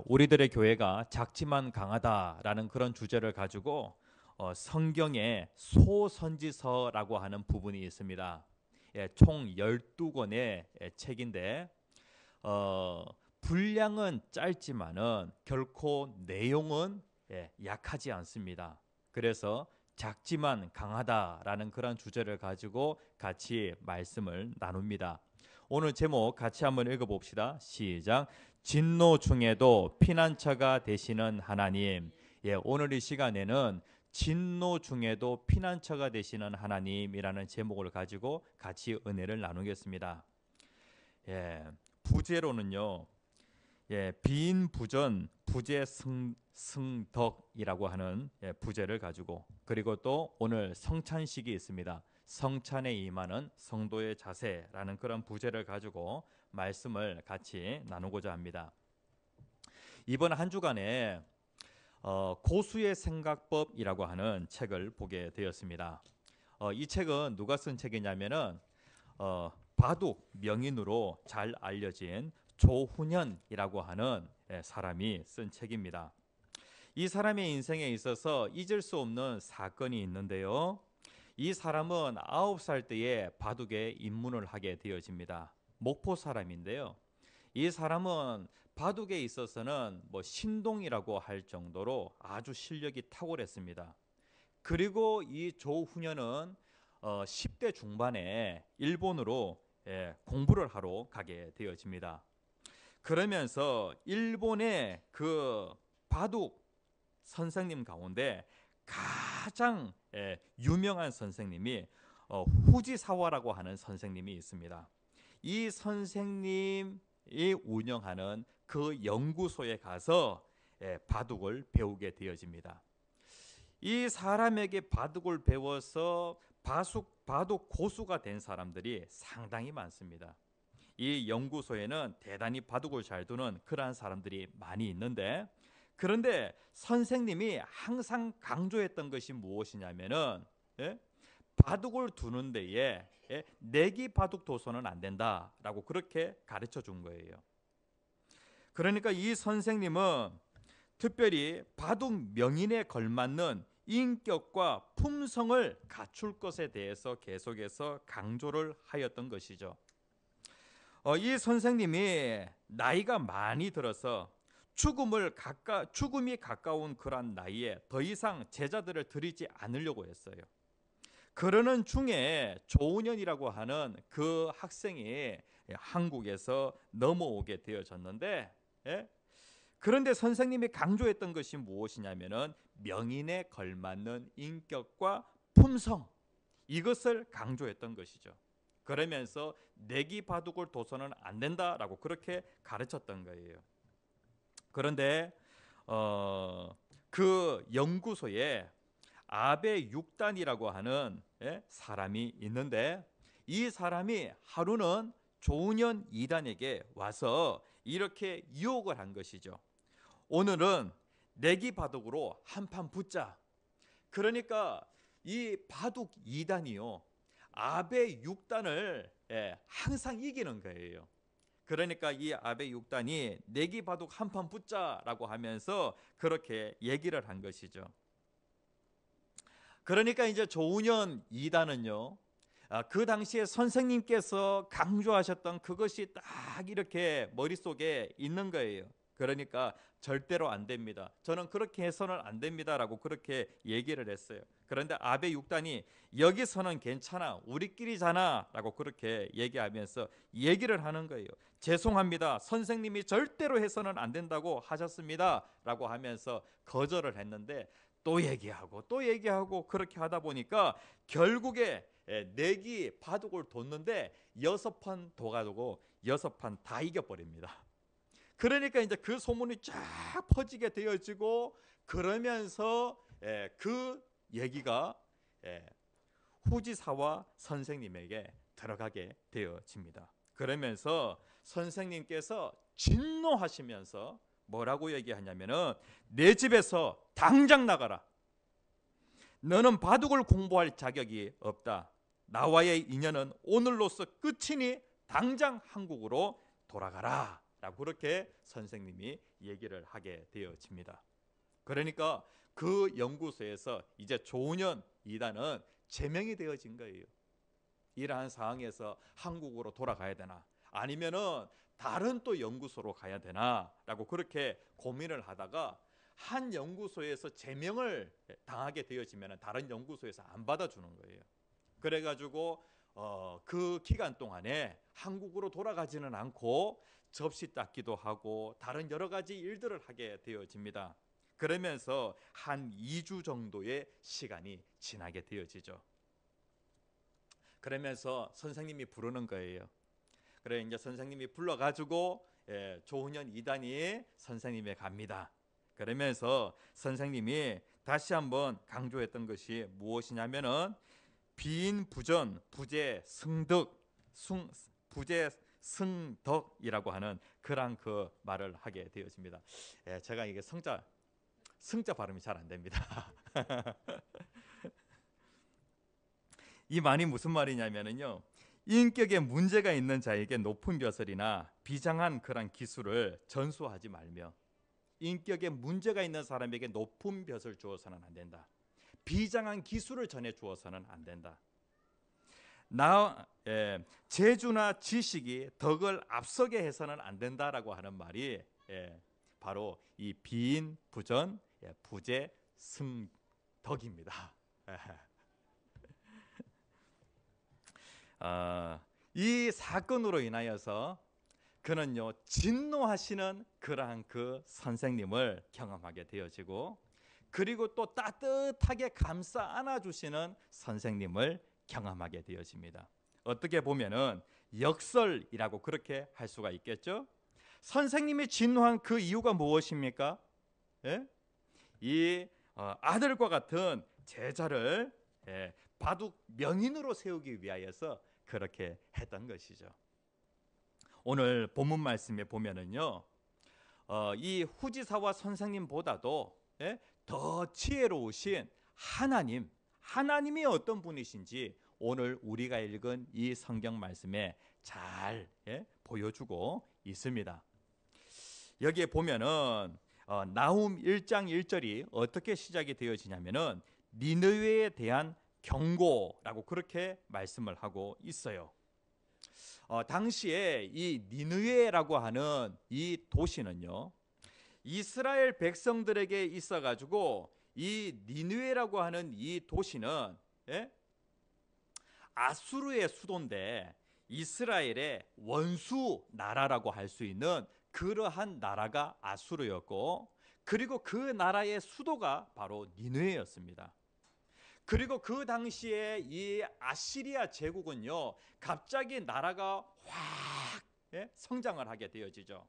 우리들의 교회가 작지만 강하다라는 그런 주제를 가지고 성경에 소선지서라고 하는 부분이 있습니다. 총 12권의 책인데 분량은 짧지만은 결코 내용은 약하지 않습니다. 그래서 작지만 강하다라는 그런 주제를 가지고 같이 말씀을 나눕니다. 오늘 제목 같이 한번 읽어봅시다. 시작. 진노 중에도 피난처가 되시는 하나님. 오늘 이 시간에는 진노 중에도 피난처가 되시는 하나님이라는 제목을 가지고 같이 은혜를 나누겠습니다. 부제로는요, 비인부전 부제승덕이라고 하는 부제를 가지고, 그리고 또 오늘 성찬식이 있습니다. 성찬에 임하는 성도의 자세라는 그런 부제를 가지고 말씀을 같이 나누고자 합니다. 이번 한 주간에 고수의 생각법이라고 하는 책을 보게 되었습니다. 이 책은 누가 쓴 책이냐면은 바둑 명인으로 잘 알려진 조훈현이라고 하는 사람이 쓴 책입니다. 이 사람의 인생에 있어서 잊을 수 없는 사건이 있는데요. 이 사람은 9살 때에 바둑에 입문을 하게 되어집니다. 목포 사람인데요. 이 사람은 바둑에 있어서는 신동이라고 할 정도로 아주 실력이 탁월했습니다. 그리고 이 조훈현은 10대 중반에 일본으로 공부를 하러 가게 되어집니다. 그러면서 일본의 그 바둑 선생님 가운데 가장 유명한 선생님이 후지사와라고 하는 선생님이 있습니다. 이 선생님이 운영하는 그 연구소에 가서 바둑을 배우게 되어집니다. 이 사람에게 바둑을 배워서 바둑 고수가 된 사람들이 상당히 많습니다. 이 연구소에는 대단히 바둑을 잘 두는 그러한 사람들이 많이 있는데, 그런데 선생님이 항상 강조했던 것이 무엇이냐면은 바둑을 두는 데에 내기 바둑 둬서는 안 된다라고 그렇게 가르쳐 준 거예요. 그러니까 이 선생님은 특별히 바둑 명인에 걸맞는 인격과 품성을 갖출 것에 대해서 계속해서 강조를 하였던 것이죠. 이 선생님이 나이가 많이 들어서 죽음이 가까운 그런 나이에 더 이상 제자들을 들이지 않으려고 했어요. 그러는 중에 조은현이라고 하는 그 학생이 한국에서 넘어오게 되어졌는데, 그런데 선생님이 강조했던 것이 무엇이냐면은 명인에 걸맞는 인격과 품성, 이것을 강조했던 것이죠. 그러면서 내기 바둑을 둬서는 안 된다라고 그렇게 가르쳤던 거예요. 그런데 그 연구소에 아베 육단이라고 하는 사람이 있는데, 이 사람이 하루는 조은현 2단에게 와서 이렇게 유혹을 한 것이죠. 오늘은 내기 바둑으로 한판 붙자. 그러니까 이 바둑 2단이요, 아베 6단을 항상 이기는 거예요. 그러니까 이 아베 6단이 내기 바둑 한판 붙자라고 하면서 그렇게 얘기를 한 것이죠. 그러니까 이제 조은현 2단은요, 그 당시에 선생님께서 강조하셨던 그것이 딱 이렇게 머릿속에 있는 거예요. 그러니까 절대로 안 됩니다. 저는 그렇게 해서는 안 됩니다라고 그렇게 얘기를 했어요. 그런데 아베 6단이 여기서는 괜찮아, 우리끼리잖아 라고 그렇게 얘기하면서 얘기를 하는 거예요. 죄송합니다, 선생님이 절대로 해서는 안 된다고 하셨습니다 라고 하면서 거절을 했는데, 또 얘기하고 또 얘기하고 그렇게 하다 보니까 결국에 내기 바둑을 뒀는데 6판 둬가지고 6판 다 이겨버립니다. 그러니까 이제 그 소문이 쫙 퍼지게 되어지고, 그러면서 그 얘기가 후지사와 선생님에게 들어가게 되어집니다. 그러면서 선생님께서 진노하시면서 뭐라고 얘기하냐면은, 내 집에서 당장 나가라. 너는 바둑을 공부할 자격이 없다. 나와의 인연은 오늘로서 끝이니 당장 한국으로 돌아가라 라고 그렇게 선생님이 얘기를 하게 되어집니다. 그러니까 그 연구소에서 이제 조은현 2단은 제명이 되어진 거예요. 이러한 상황에서 한국으로 돌아가야 되나 아니면은 다른 또 연구소로 가야 되나 라고 그렇게 고민을 하다가 한 연구소에서 제명을 당하게 되어지면 다른 연구소에서 안 받아주는 거예요. 그래가지고 그 기간 동안에 한국으로 돌아가지는 않고 접시 닦기도 하고 다른 여러 가지 일들을 하게 되어집니다. 그러면서 한 2주 정도의 시간이 지나게 되어지죠. 그러면서 선생님이 부르는 거예요. 그래 이제 선생님이 불러가지고 조은현 2단이 선생님에 갑니다. 그러면서 선생님이 다시 한번 강조했던 것이 무엇이냐면은 비인부전 부재 승덕 부재 승덕이라고 하는 그런 그 말을 하게 되어집니다. 제가 이게 승자 발음이 잘 안 됩니다. 이 말이 무슨 말이냐면요. 인격에 문제가 있는 자에게 높은 벼슬이나 비장한 그런 기술을 전수하지 말며 인격에 문제가 있는 사람에게 높은 벼슬을 주어서는 안 된다. 비장한 기술을 전해 주어서는 안 된다. 재주나 지식이 덕을 앞서게 해서는 안 된다라고 하는 말이 바로 이 비인 부전 부재 승덕입니다. 이 사건으로 인하여서 그는요 진노하시는 그러한 그 선생님을 경험하게 되어지고 그리고 또 따뜻하게 감싸 안아주시는 선생님을 경험하게 되어집니다. 어떻게 보면은 역설이라고 그렇게 할 수가 있겠죠. 선생님이 진노한 그 이유가 무엇입니까? 이 아들과 같은 제자를 바둑 명인으로 세우기 위하여서 그렇게 했던 것이죠. 오늘 본문 말씀에 보면은요, 이 후지사와 선생님보다도 더 지혜로우신 하나님이 어떤 분이신지 오늘 우리가 읽은 이 성경 말씀에 잘 보여주고 있습니다. 여기에 보면은 나훔 1장 1절이 어떻게 시작이 되어지냐면은 니느웨에 대한 경고라고 그렇게 말씀을 하고 있어요. 당시에 이 니느웨라고 하는 이 도시는요, 이스라엘 백성들에게 있어가지고 이 니느웨라고 하는 이 도시는 아수르의 수도인데 이스라엘의 원수 나라라고 할 수 있는 그러한 나라가 아수르였고 그리고 그 나라의 수도가 바로 니느웨였습니다. 그리고 그 당시에 이 아시리아 제국은요 갑자기 나라가 확 성장을 하게 되어지죠.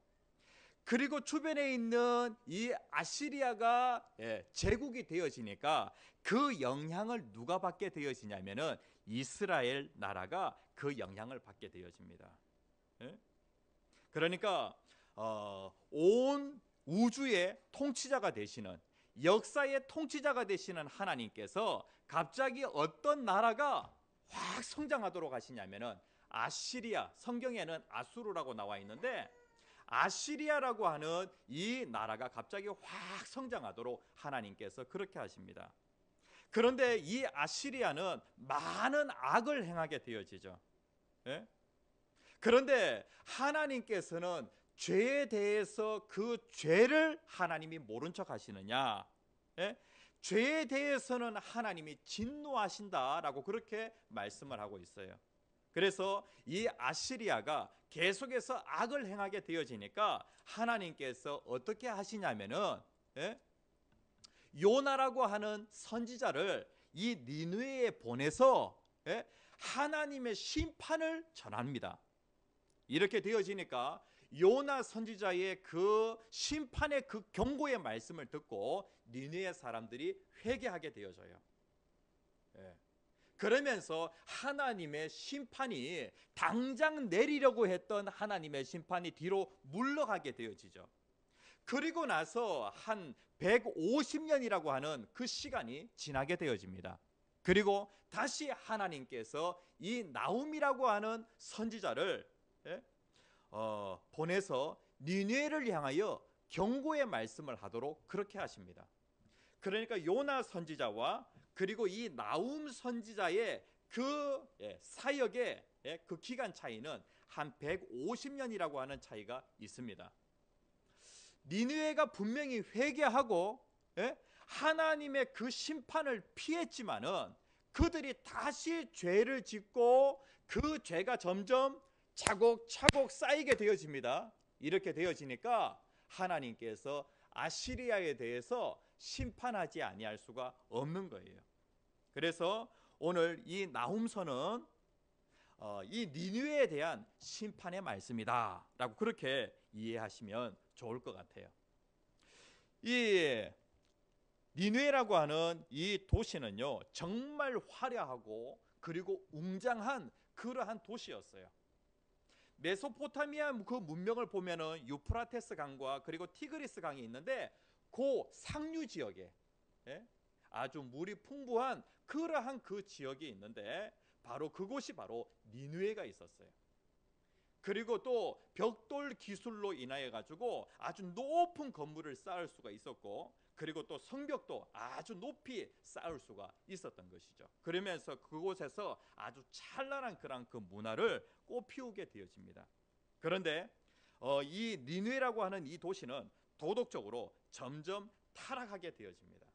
그리고 주변에 있는 이 아시리아가 제국이 되어지니까 그 영향을 누가 받게 되어지냐면은 이스라엘 나라가 그 영향을 받게 되어집니다. 그러니까 온 우주의 통치자가 되시는 역사의 통치자가 되시는 하나님께서 갑자기 어떤 나라가 확 성장하도록 하시냐면은 아시리아, 성경에는 아수르라고 나와 있는데 아시리아라고 하는 이 나라가 갑자기 확 성장하도록 하나님께서 그렇게 하십니다. 그런데 이 아시리아는 많은 악을 행하게 되어지죠. 그런데 하나님께서는 죄에 대해서 그 죄를 하나님이 모른 척 하시느냐? 죄에 대해서는 하나님이 진노하신다라고 그렇게 말씀을 하고 있어요. 그래서 이 아시리아가 계속해서 악을 행하게 되어지니까 하나님께서 어떻게 하시냐면은 요나라고 하는 선지자를 이 니느웨에 보내서 하나님의 심판을 전합니다. 이렇게 되어지니까 요나 선지자의 그 심판의 그 경고의 말씀을 듣고 니느웨 사람들이 회개하게 되어져요. 그러면서 하나님의 심판이 당장 내리려고 했던 하나님의 심판이 뒤로 물러가게 되어지죠. 그리고 나서 한 150년이라고 하는 그 시간이 지나게 되어집니다. 그리고 다시 하나님께서 이 나훔이라고 하는 선지자를 보내서 니느웨를 향하여 경고의 말씀을 하도록 그렇게 하십니다. 그러니까 요나 선지자와 그리고 이 나훔 선지자의 그 사역의 그 기간 차이는 한 150년이라고 하는 차이가 있습니다. 니느웨가 분명히 회개하고 하나님의 그 심판을 피했지만은 그들이 다시 죄를 짓고 그 죄가 점점 차곡차곡 쌓이게 되어집니다. 이렇게 되어지니까 하나님께서 아시리아에 대해서 심판하지 아니할 수가 없는 거예요. 그래서 오늘 이 나훔서는 이 니느웨에 대한 심판의 말씀이다 라고 그렇게 이해하시면 좋을 것 같아요. 이 니느웨라고 하는 이 도시는요, 정말 화려하고 그리고 웅장한 그러한 도시였어요. 메소포타미아 그 문명을 보면은 유프라테스 강과 그리고 티그리스 강이 있는데 그 상류 지역에 아주 물이 풍부한 그러한 그 지역이 있는데 바로 그곳이 바로 니느웨가 있었어요. 그리고 또 벽돌 기술로 인하여 가지고 아주 높은 건물을 쌓을 수가 있었고, 그리고 또 성벽도 아주 높이 쌓을 수가 있었던 것이죠. 그러면서 그곳에서 아주 찬란한 그런 그 문화를 꽃피우게 되어집니다. 그런데 이 니느웨라고 하는 이 도시는 도덕적으로 점점 타락하게 되어집니다.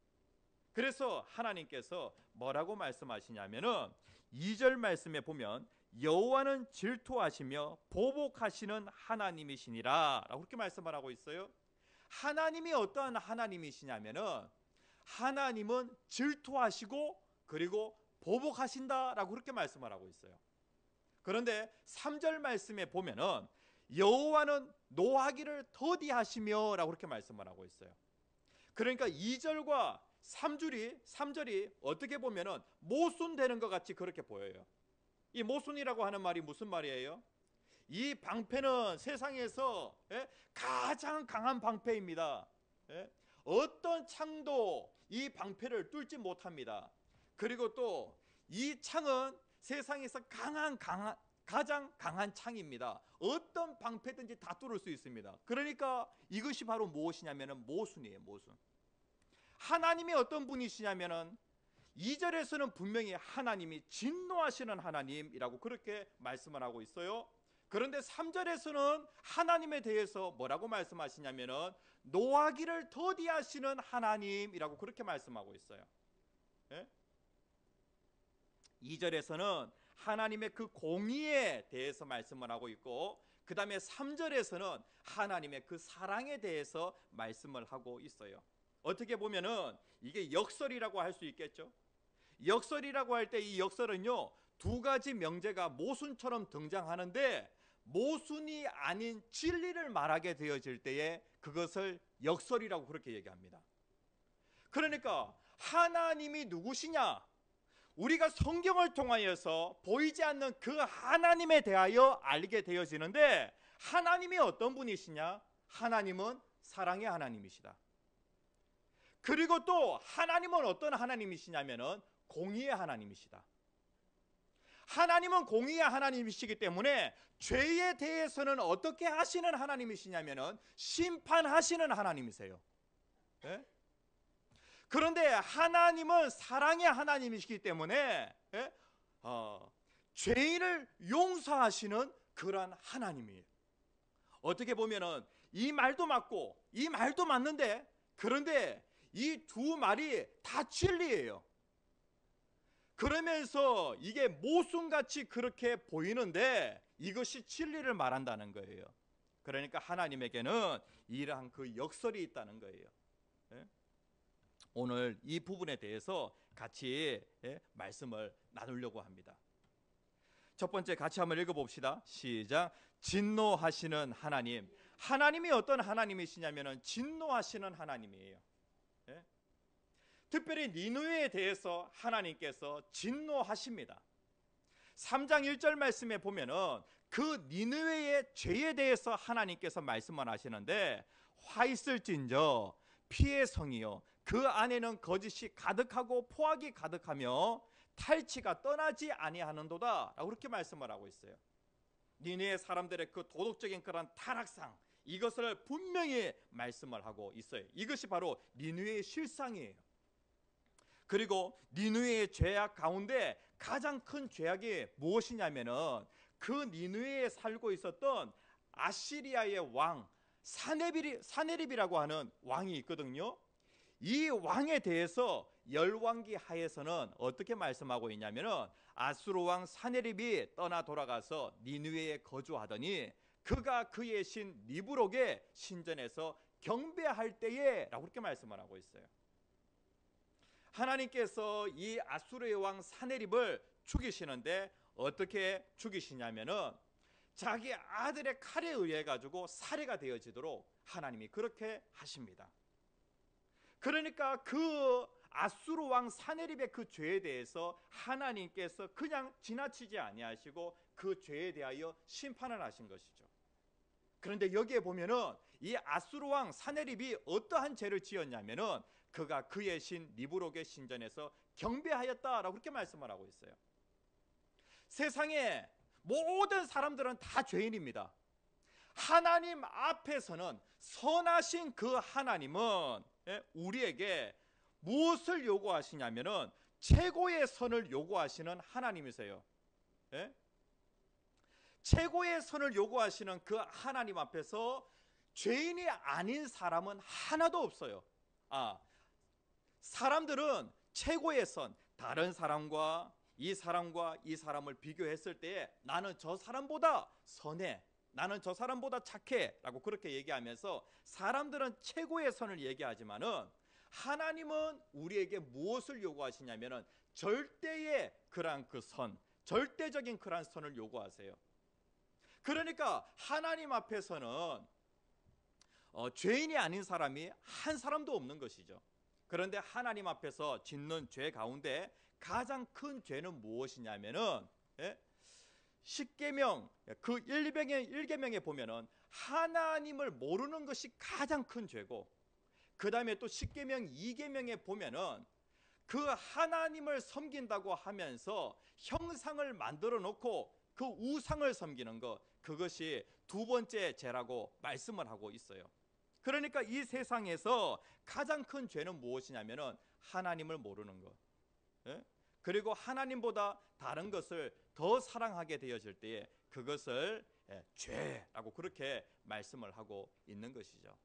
그래서 하나님께서 뭐라고 말씀하시냐면은 2절 말씀에 보면 여호와는 질투하시며 보복하시는 하나님이시니라 라고 그렇게 말씀을 하고 있어요. 하나님이 어떠한 하나님이시냐면은 하나님은 질투하시고 그리고 보복하신다라고 그렇게 말씀을 하고 있어요. 그런데 3절 말씀에 보면은 여호와는 노하기를 더디하시며 라고 그렇게 말씀을 하고 있어요. 그러니까 2절과 3절이 어떻게 보면은 모순되는 것 같이 그렇게 보여요. 이 모순이라고 하는 말이 무슨 말이에요? 이 방패는 세상에서 가장 강한 방패입니다. 어떤 창도 이 방패를 뚫지 못합니다. 그리고 또 이 창은 세상에서 가장 강한 창입니다. 어떤 방패든지 다 뚫을 수 있습니다. 그러니까 이것이 바로 무엇이냐면 모순이에요. 모순. 하나님이 어떤 분이시냐면은 2절에서는 분명히 하나님이 진노하시는 하나님이라고 그렇게 말씀을 하고 있어요. 그런데 3절에서는 하나님에 대해서 뭐라고 말씀하시냐면은 노하기를 더디하시는 하나님이라고 그렇게 말씀하고 있어요. 2절에서는 하나님의 그 공의에 대해서 말씀을 하고 있고, 그 다음에 3절에서는 하나님의 그 사랑에 대해서 말씀을 하고 있어요. 어떻게 보면은 이게 역설이라고 할 수 있겠죠. 역설이라고 할 때 이 역설은요, 두 가지 명제가 모순처럼 등장하는데 모순이 아닌 진리를 말하게 되어질 때에 그것을 역설이라고 그렇게 얘기합니다. 그러니까 하나님이 누구시냐? 우리가 성경을 통하여서 보이지 않는 그 하나님에 대하여 알게 되어지는데, 하나님이 어떤 분이시냐? 하나님은 사랑의 하나님이시다. 그리고 또 하나님은 어떤 하나님이시냐면은 공의의 하나님이시다. 하나님은 공의의 하나님이시기 때문에 죄에 대해서는 어떻게 하시는 하나님이시냐면은 심판하시는 하나님이세요. 그런데 하나님은 사랑의 하나님이시기 때문에 죄인을 용서하시는 그러한 하나님이에요. 어떻게 보면은 이 말도 맞고 이 말도 맞는데, 그런데 이 두 말이 다 진리예요. 그러면서 이게 모순같이 그렇게 보이는데 이것이 진리를 말한다는 거예요. 그러니까 하나님에게는 이러한 그 역설이 있다는 거예요. 오늘 이 부분에 대해서 같이 말씀을 나누려고 합니다. 첫 번째 같이 한번 읽어봅시다. 시작. 진노하시는 하나님. 하나님이 어떤 하나님이시냐면 진노하시는 하나님이에요. 특별히 니느웨에 대해서 하나님께서 진노하십니다. 3장 1절 말씀에 보면은 그 니느웨의 죄에 대해서 하나님께서 말씀을 하시는데, 화 있을진저 피의 성이요 그 안에는 거짓이 가득하고 포악이 가득하며 탈취가 떠나지 아니하는도다 라고 그렇게 말씀을 하고 있어요. 니느웨 사람들의 그 도덕적인 그런 타락상, 이것을 분명히 말씀을 하고 있어요. 이것이 바로 니느웨의 실상이에요. 그리고 니느웨의 죄악 가운데 가장 큰 죄악이 무엇이냐면은 그 니느웨에 살고 있었던 아시리아의 왕 사네립이라고 하는 왕이 있거든요. 이 왕에 대해서 열왕기 하에서는 어떻게 말씀하고 있냐면은 아수르 왕 사네립이 떠나 돌아가서 니느웨에 거주하더니 그가 그의 신 니브록의 신전에서 경배할 때에라고 그렇게 말씀을 하고 있어요. 하나님께서 이 아수르의 왕 사네립을 죽이시는데 어떻게 죽이시냐면은 자기 아들의 칼에 의해 가지고 살해가 되어지도록 하나님이 그렇게 하십니다. 그러니까 그 아수르 왕 사네립의 그 죄에 대해서 하나님께서 그냥 지나치지 아니하시고 그 죄에 대하여 심판을 하신 것이죠. 그런데 여기에 보면은 이 아수르 왕 사네립이 어떠한 죄를 지었냐면은 그가 그의 신 니브록의 신전에서 경배하였다라고 그렇게 말씀을 하고 있어요. 세상에 모든 사람들은 다 죄인입니다. 하나님 앞에서는 선하신 그 하나님은 우리에게 무엇을 요구하시냐면은 최고의 선을 요구하시는 하나님이세요. 최고의 선을 요구하시는 그 하나님 앞에서 죄인이 아닌 사람은 하나도 없어요. 사람들은 최고의 선, 다른 사람과 이 사람을 비교했을 때에 나는 저 사람보다 선해, 나는 저 사람보다 착해 라고 그렇게 얘기하면서 사람들은 최고의 선을 얘기하지만은 하나님은 우리에게 무엇을 요구하시냐면은 절대의 그러한 그 선, 절대적인 그러한 선을 요구하세요. 그러니까 하나님 앞에서는 죄인이 아닌 사람이 한 사람도 없는 것이죠. 그런데 하나님 앞에서 짓는 죄 가운데 가장 큰 죄는 무엇이냐면은 십계명 그 1계명에 보면은 하나님을 모르는 것이 가장 큰 죄고, 그 다음에 또 십계명 2계명에 보면은 그 하나님을 섬긴다고 하면서 형상을 만들어 놓고 그 우상을 섬기는 것, 그것이 두 번째 죄라고 말씀을 하고 있어요. 그러니까 이 세상에서 가장 큰 죄는 무엇이냐면은 하나님을 모르는 것, 그리고 하나님보다 다른 것을 더 사랑하게 되어질 때에 그것을 죄라고 그렇게 말씀을 하고 있는 것이죠.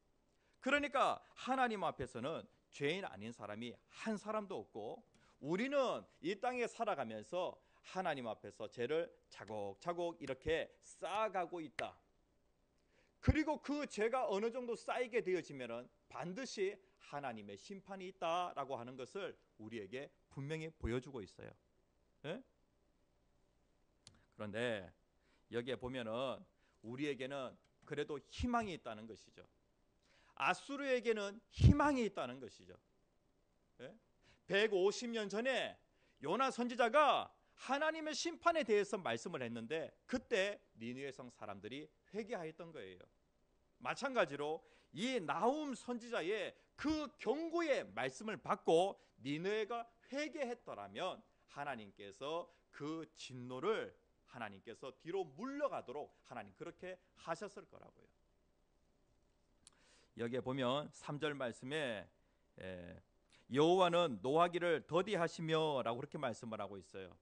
그러니까 하나님 앞에서는 죄인 아닌 사람이 한 사람도 없고, 우리는 이 땅에 살아가면서 하나님 앞에서 죄를 차곡차곡 이렇게 쌓아가고 있다. 그리고 그 죄가 어느 정도 쌓이게 되어지면은 반드시 하나님의 심판이 있다라고 하는 것을 우리에게 분명히 보여주고 있어요. 그런데 여기에 보면은 우리에게는 그래도 희망이 있다는 것이죠. 아수르에게는 희망이 있다는 것이죠. 150년 전에 요나 선지자가 하나님의 심판에 대해서 말씀을 했는데 그때 니느웨 성 사람들이 회개하였던 거예요. 마찬가지로 이 나훔 선지자의 그 경고의 말씀을 받고 니느웨가 회개했더라면 하나님께서 그 진노를 하나님께서 뒤로 물러가도록 하나님 그렇게 하셨을 거라고요. 여기에 보면 3절 말씀에 여호와는 노하기를 더디하시며 라고 그렇게 말씀을 하고 있어요.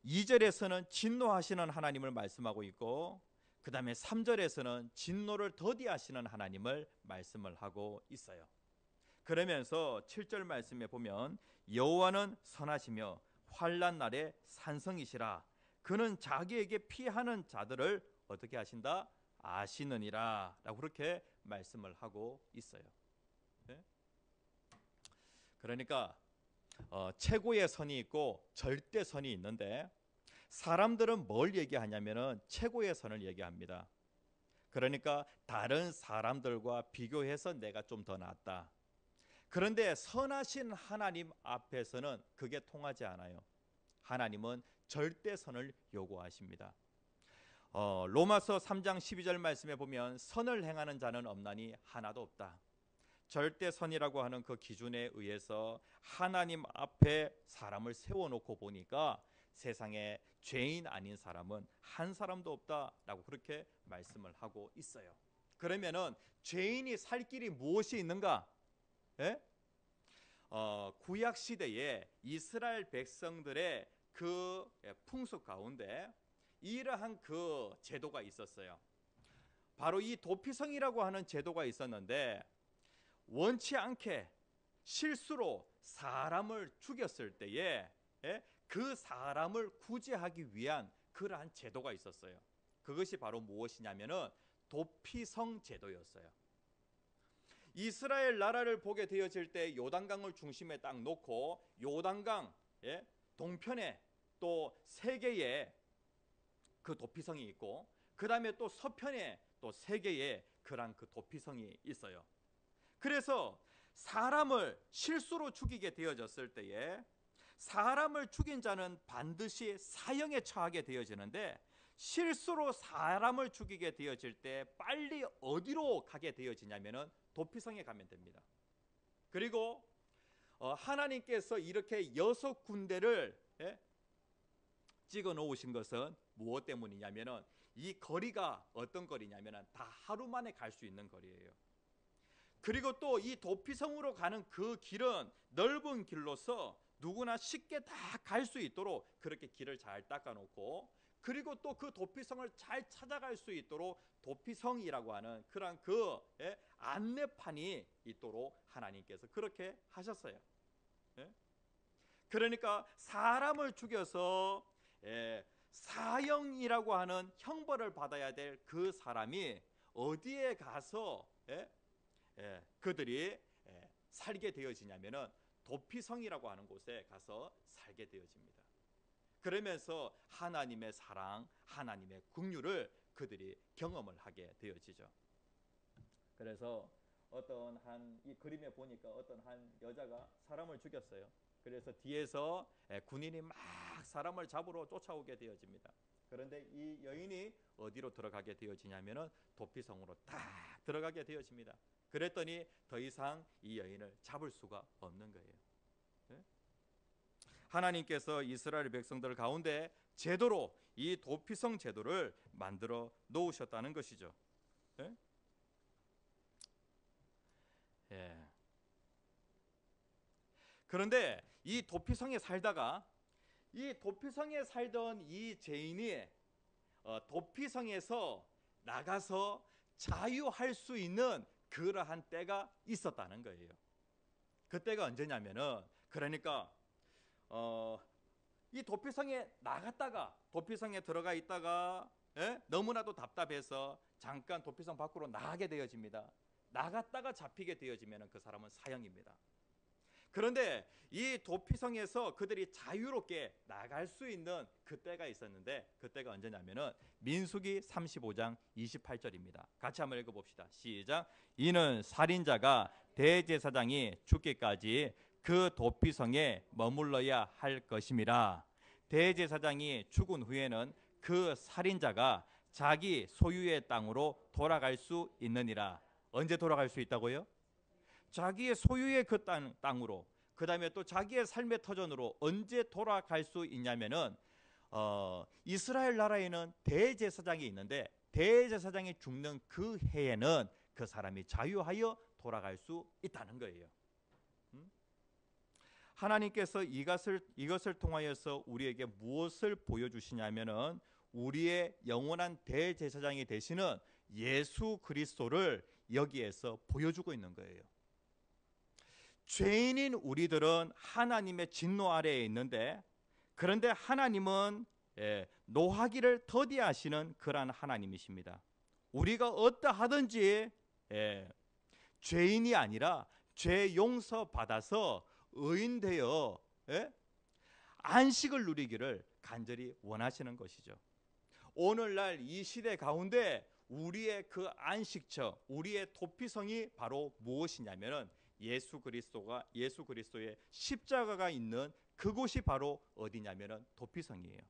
2절에서는 진노하시는 하나님을 말씀하고 있고, 그 다음에 3절에서는 진노를 더디하시는 하나님을 말씀을 하고 있어요. 그러면서 7절 말씀에 보면 여호와는 선하시며 환난 날에 산성이시라, 그는 자기에게 피하는 자들을 어떻게 하신다? 아시느니라 라고 그렇게 말씀을 하고 있어요. 그러니까 최고의 선이 있고 절대 선이 있는데 사람들은 뭘 얘기하냐면은 최고의 선을 얘기합니다. 그러니까 다른 사람들과 비교해서 내가 좀 더 낫다. 그런데 선하신 하나님 앞에서는 그게 통하지 않아요. 하나님은 절대선을 요구하십니다. 로마서 3장 12절 말씀에 보면 선을 행하는 자는 없나니 하나도 없다. 절대선이라고 하는 그 기준에 의해서 하나님 앞에 사람을 세워놓고 보니까 세상에 죄인 아닌 사람은 한 사람도 없다라고 그렇게 말씀을 하고 있어요. 그러면은 죄인이 살 길이 무엇이 있는가? 예? 구약 시대에 이스라엘 백성들의 그 풍습 가운데 이러한 그 제도가 있었어요. 바로 이 도피성이라고 하는 제도가 있었는데, 원치 않게 실수로 사람을 죽였을 때에 그 사람을 구제하기 위한 그러한 제도가 있었어요. 그것이 바로 무엇이냐면은 도피성 제도였어요. 이스라엘 나라를 보게 되어질 때 요단강을 중심에 딱 놓고 요단강 동편에 또 세 개의 그 도피성이 있고, 그 다음에 또 서편에 또 세 개의 그런 그 도피성이 있어요. 그래서 사람을 실수로 죽이게 되어졌을 때에 사람을 죽인 자는 반드시 사형에 처하게 되어지는데, 실수로 사람을 죽이게 되어질 때 빨리 어디로 가게 되어지냐면은 도피성에 가면 됩니다. 그리고 하나님께서 이렇게 6군데를 찍어 놓으신 것은 무엇 때문이냐면은 이 거리가 어떤 거리냐면은 다 하루 만에 갈 수 있는 거리예요. 그리고 또 이 도피성으로 가는 그 길은 넓은 길로서 누구나 쉽게 다 갈 수 있도록 그렇게 길을 잘 닦아 놓고, 그리고 또 그 도피성을 잘 찾아갈 수 있도록 도피성이라고 하는 그런 그 안내판이 있도록 하나님께서 그렇게 하셨어요. 그러니까 사람을 죽여서 사형이라고 하는 형벌을 받아야 될 그 사람이 어디에 가서 그들이 살게 되어지냐면은 도피성이라고 하는 곳에 가서 살게 되어집니다. 그러면서 하나님의 사랑, 하나님의 긍휼을 그들이 경험을 하게 되어지죠. 그래서 어떤 한 이 그림에 보니까 어떤 한 여자가 사람을 죽였어요. 그래서 뒤에서 군인이 막 사람을 잡으러 쫓아오게 되어집니다. 그런데 이 여인이 어디로 들어가게 되어지냐면은 도피성으로 딱 들어가게 되어집니다. 그랬더니 더 이상 이 여인을 잡을 수가 없는 거예요. 하나님께서 이스라엘 백성들 가운데 제도로 이 도피성 제도를 만들어 놓으셨다는 것이죠. 그런데 이 도피성에 살다가 이 도피성에 살던 이 죄인이 도피성에서 나가서 자유할 수 있는 그러한 때가 있었다는 거예요. 그 때가 언제냐면은, 그러니까 이 도피성에 나갔다가 도피성에 들어가 있다가 너무나도 답답해서 잠깐 도피성 밖으로 나가게 되어집니다. 나갔다가 잡히게 되어지면 그 사람은 사형입니다. 그런데 이 도피성에서 그들이 자유롭게 나갈 수 있는 그때가 있었는데, 그때가 언제냐면은 민수기 35장 28절입니다. 같이 한번 읽어봅시다. 시작. 이는 살인자가 대제사장이 죽기까지 그 도피성에 머물러야 할 것임이라. 대제사장이 죽은 후에는 그 살인자가 자기 소유의 땅으로 돌아갈 수 있느니라. 언제 돌아갈 수 있다고요? 자기의 소유의 그 땅으로, 그 다음에 또 자기의 삶의 터전으로 언제 돌아갈 수 있냐면은 이스라엘 나라에는 대제사장이 있는데, 대제사장이 죽는 그 해에는 그 사람이 자유하여 돌아갈 수 있다는 거예요. 하나님께서 이것을 통하여서 우리에게 무엇을 보여주시냐면은 우리의 영원한 대제사장이 되시는 예수 그리스도를 여기에서 보여주고 있는 거예요. 죄인인 우리들은 하나님의 진노 아래에 있는데, 그런데 하나님은 노하기를 더디하시는 그러한 하나님이십니다. 우리가 어떠하든지 죄인이 아니라 죄 용서 받아서 의인되어 안식을 누리기를 간절히 원하시는 것이죠. 오늘날 이 시대 가운데 우리의 그 안식처, 우리의 도피성이 바로 무엇이냐면은 예수 그리스도의 십자가가 있는 그곳이 바로 어디냐면은 도피성이에요.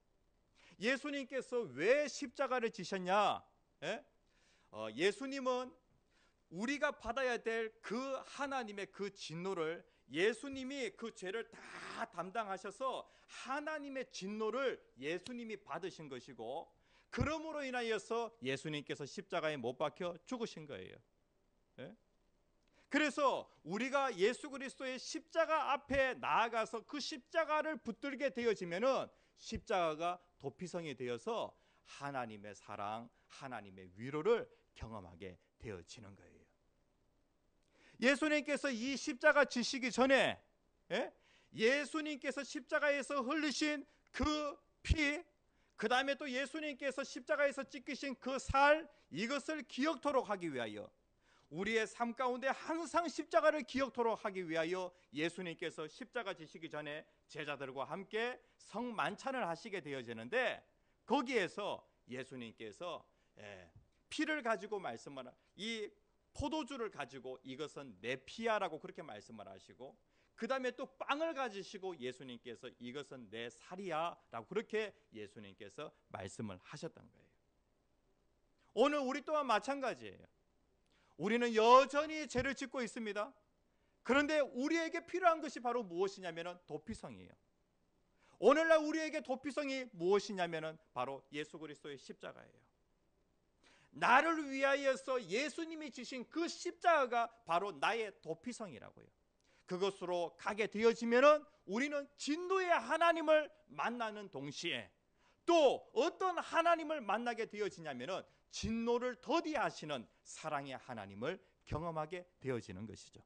예수님께서 왜 십자가를 지셨냐? 예수님은 우리가 받아야 될 그 하나님의 그 진노를, 예수님이 그 죄를 다 담당하셔서 하나님의 진노를 예수님이 받으신 것이고, 그러므로 인하여서 예수님께서 십자가에 못 박혀 죽으신 거예요. 예? 그래서 우리가 예수 그리스도의 십자가 앞에 나아가서 그 십자가를 붙들게 되어지면은 십자가가 도피성이 되어서 하나님의 사랑, 하나님의 위로를 경험하게 되어지는 거예요. 예수님께서 이 십자가 지시기 전에, 예수님께서 십자가에서 흘리신 그 피, 그 다음에 또 예수님께서 십자가에서 찢기신 그 살, 이것을 기억토록 하기 위하여, 우리의 삶 가운데 항상 십자가를 기억토록 하기 위하여 예수님께서 십자가 지시기 전에 제자들과 함께 성만찬을 하시게 되어지는데, 거기에서 예수님께서 피를 가지고 말씀을, 이 포도주를 가지고 이것은 내 피야라고 그렇게 말씀을 하시고, 그 다음에 또 빵을 가지시고 예수님께서 이것은 내 살이야 라고 그렇게 예수님께서 말씀을 하셨던 거예요. 오늘 우리 또한 마찬가지예요. 우리는 여전히 죄를 짓고 있습니다. 그런데 우리에게 필요한 것이 바로 무엇이냐면 도피성이에요. 오늘날 우리에게 도피성이 무엇이냐면 바로 예수 그리스도의 십자가예요. 나를 위하여서 예수님이 지신 그 십자가가 바로 나의 도피성이라고요. 그것으로 가게 되어지면은 우리는 진노의 하나님을 만나는 동시에 또 어떤 하나님을 만나게 되어지냐면은 진노를 더디하시는 사랑의 하나님을 경험하게 되어지는 것이죠.